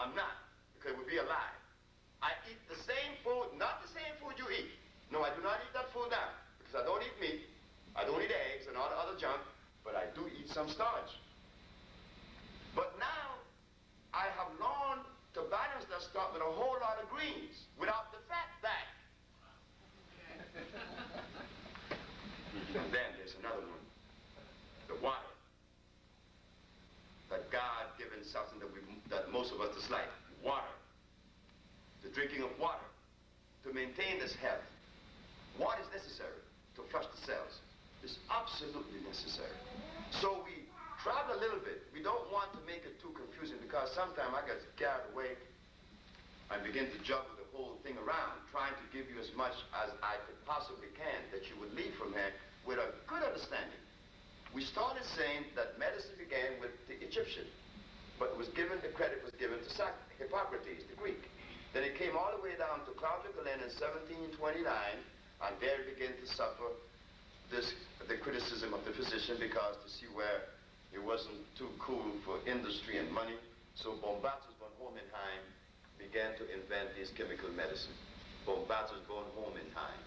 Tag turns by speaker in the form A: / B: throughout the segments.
A: I'm not, because it would be a lie. I eat the same food, not the same food you eat. No, I do not eat that food now, because I don't eat meat, I don't eat eggs and all the other junk, but I do eat some starch. But now, I have learned to balance that stuff with a whole lot of greens, without the fat back. And then there's another one, the water. That God-given substance that most of us dislike, water. The drinking of water to maintain this health. Water is necessary to flush the cells. It's absolutely necessary. So we travel a little bit. We don't want to make it too confusing, because sometimes I get carried away and begin to juggle the whole thing around, trying to give you as much as I could possibly can, that you would leave from here with a good understanding. We started saying that medicine began with the Egyptian, but it was given, the credit was given to Hippocrates, the Greek. Then it came all the way down to Claude Galen in 1729, and there it began to suffer the criticism of the physician, because to see where it wasn't too cool for industry and money. So Bombatus von Hohenheim began to invent these chemical medicine. Bombatus von Hohenheim,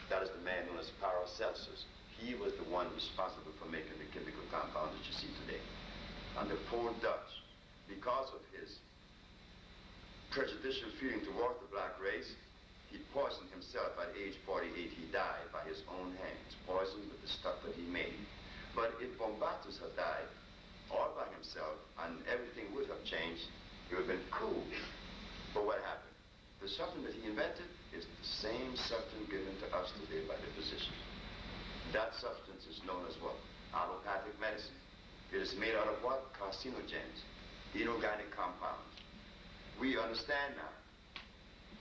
A: that is the man known as Paracelsus. He was the one responsible for making the chemical compounds that you see today. And the poor Dutch, because of his prejudicial feeling towards the black race, he poisoned himself at age 48. He died by his own hands, poisoned with the stuff that he made. But if Bombatus had died all by himself and everything would have changed, he would have been cool. But what happened? The substance that he invented is the same substance given to us today by the physicians. That substance is known as what? Allopathic medicine. It is made out of what? Carcinogens, inorganic compounds. We understand now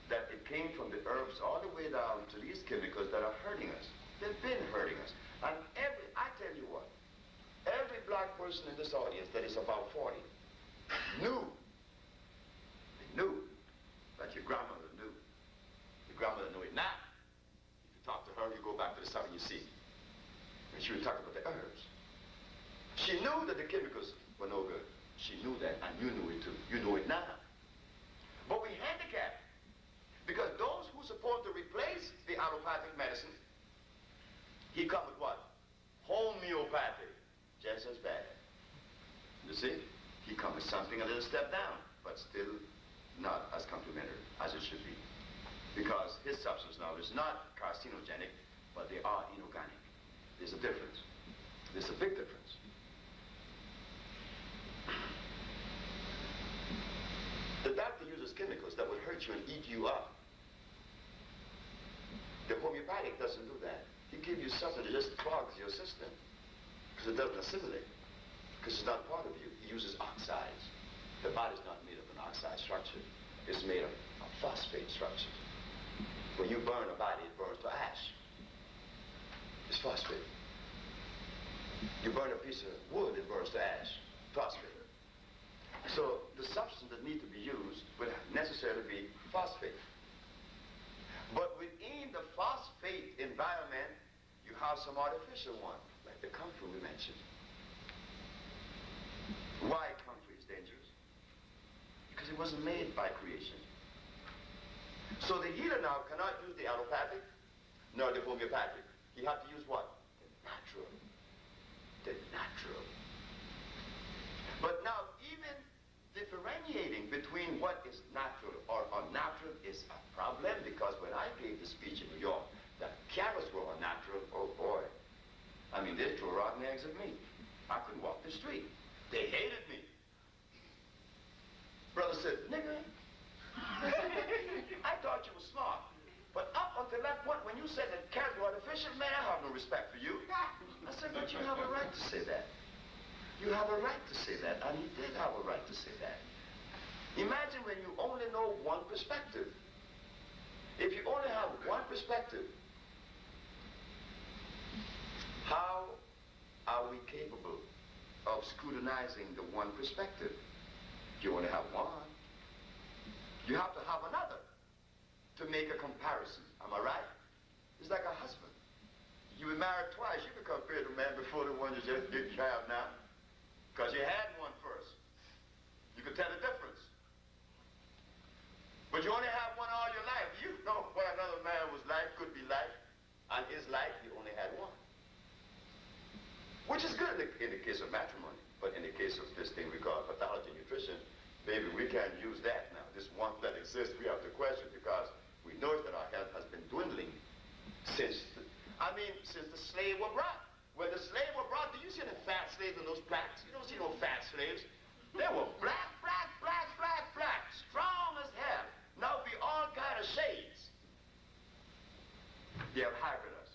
A: that it came from the herbs all the way down to these chemicals that are hurting us. They've been hurting us. And I tell you what, every black person in this audience that is about 40 knew that your grandmother knew. Your grandmother knew it now. If you talk to her, you go back to the South and you see. And she would talk about the herbs. She knew that the chemicals were no good. She knew that, and you knew it too. You know it now. But we handicap, because those who support to replace the allopathic medicine, he come with what? Homeopathic, just as bad. You see? He come with something a little step down, but still not as complimentary as it should be. Because his substance now is not carcinogenic, but they are inorganic. There's a difference. There's a big difference. The doctor uses chemicals that would hurt you and eat you up. The homeopathic doesn't do that. He gives you something that just clogs your system, because it doesn't assimilate, because it's not part of you. He uses oxides. The body's not made of an oxide structure. It's made of a phosphate structure. When you burn a body, it burns to ash. It's phosphate. You burn a piece of wood, it burns to ash. Phosphate. So the substance that needs to be used would necessarily be phosphate. But within the phosphate environment, you have some artificial one, like the camphor we mentioned. Why camphor is dangerous? Because it wasn't made by creation. So the healer now cannot use the allopathic nor the homeopathic. He had to use what? The natural. The natural. But now even differentiating between what is natural or unnatural is a problem, because when I gave the speech in New York, the carrots were unnatural, oh boy. I mean, they threw rotten eggs at me. I couldn't walk the street. They hated me. Brother said, nigga, I thought you were smart. But up until that point, when you said that carrots were artificial, man, I have no respect for you. I said, but you have a right to say that. You have a right to say that, and he did have a right to say that. Imagine when you only know one perspective. If you only have one perspective, how are we capable of scrutinizing the one perspective? You only have one. You have to have another to make a comparison. Am I right? It's like a husband. You were married twice. You can compare the man before the one you just didn't have now. Because you had one first. You could tell the difference. which is good in the case of matrimony. But in the case of this thing we call pathology nutrition, baby, we can't use that now. This one that exists, we have to question because we know that our health has been dwindling since the slave were brought. When the slave were brought, do you see the fat slaves in those blacks? You don't see no fat slaves. They were black, strong as hell. Now be all kind of shades. They have hybrid us.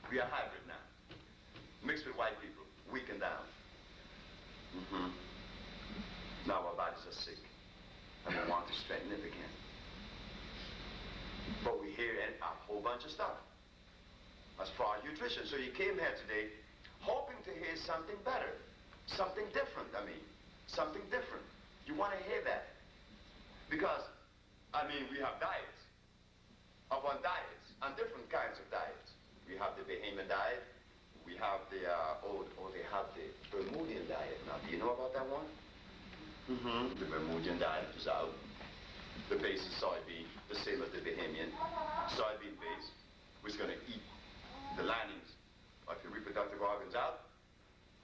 A: We are hybrid now. Mixed with white people, weakened down. Now our bodies are sick, and we want to strengthen it again. But we hear a whole bunch of stuff as far as nutrition. So you came here today hoping to hear something better, something different, something different. You want to hear that. Because, we have diets, upon diets, and different kinds of diets. We have the Bahamian diet, we have the, they have the Bermudian diet. Now, do you know about that one? The Bermudian diet is out. The base is soybean, the same as the Bahamian. Soybean base, which is going to eat the linings of your reproductive organs out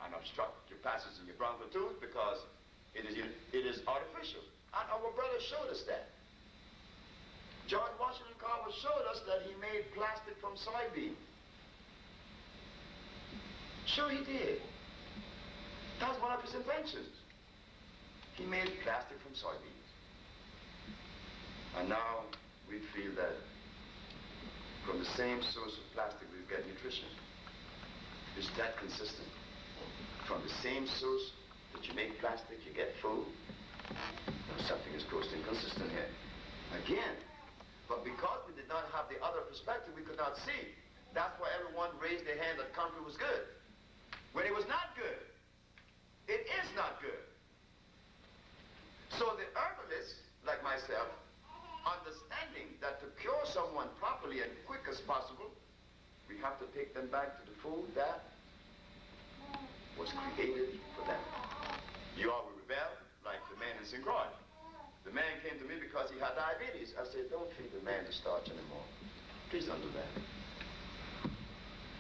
A: and obstruct your passage in your bronchial tubes because it is artificial. And our brother showed us that. George Washington Carver showed us that he made plastic from soybean. Sure he did. That was one of his inventions. He made plastic from soybeans. And now we feel that from the same source of plastic we get nutrition. Is that consistent? From the same source that you make plastic, you get food? Something is grossly inconsistent here. Again, but because we did not have the other perspective, we could not see. That's why everyone raised their hand that country was good. When it was not good. It is not good. So the herbalists, like myself, understanding that to cure someone properly and quick as possible, we have to take them back to the food that was created for them. You all will rebel, like the man in St. Croix. The man came to me because he had diabetes. I said, don't feed the man the starch anymore. Please don't do that.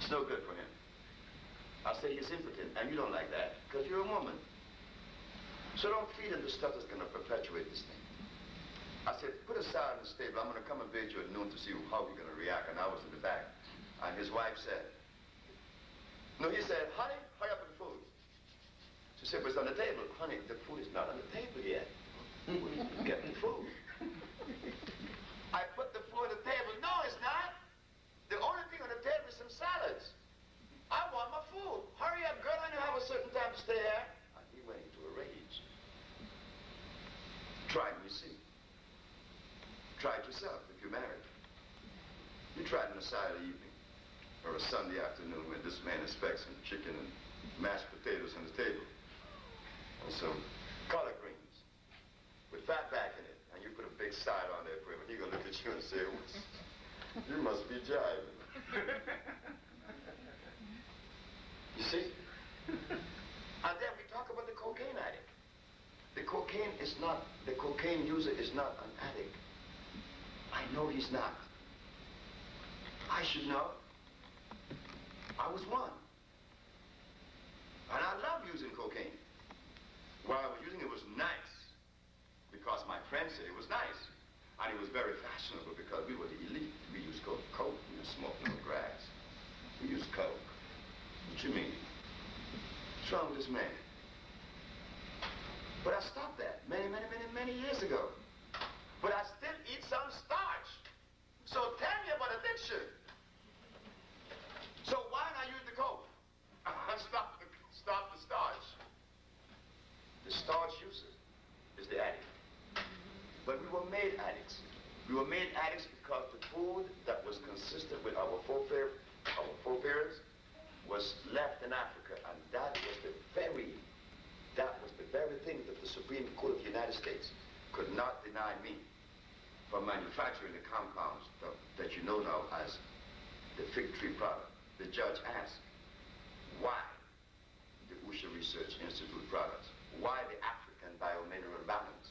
A: It's no good for him. I say he's impotent, and you don't like that because you're a woman. So don't feed him the stuff that's going to perpetuate this thing. I said, put a salad in the stable. I'm going to come and visit you at noon to see how you're going to react. And I was in the back. And his wife said, no, he said, honey, hurry up with the food. She said, but it's on the table. Honey, the food is not on the table yet. Get the food. I put the food on the table. No, it's not. The only thing on the table is some salads. I want my food. Hurry up, girl. I know I have a certain time to stay here. And he went into a rage. Try it, you see. Try it yourself if you're married. You try it on a Saturday evening or a Sunday afternoon when this man expects some chicken and mashed potatoes on the table and some collard greens with fat back in it, and you put a big side on there for him, and he's going to look at you and say, you must be jiving. You see? And then we talk about the cocaine addict. The cocaine user is not an addict. I know he's not. I should know. I was one. And I love using cocaine. While I was using it, it was nice. Because my friends said it was nice. And it was very fashionable because we were the elite. We used coke. We used smoke, no grass. We used coke. What you mean? What's wrong with this man? But I stopped that many years ago. But I still eat some starch. So tell me about addiction. So why not use the coke? Stop the starch. The starch user is the addict. But we were made addicts. We were made addicts because the food that was consistent with our forebears was left in Africa, and that was the very thing that the Supreme Court of the United States could not deny me for manufacturing the compounds that you know now as the fig tree product. The judge asked, why the Usha Research Institute products? Why the African Biomineral Balance?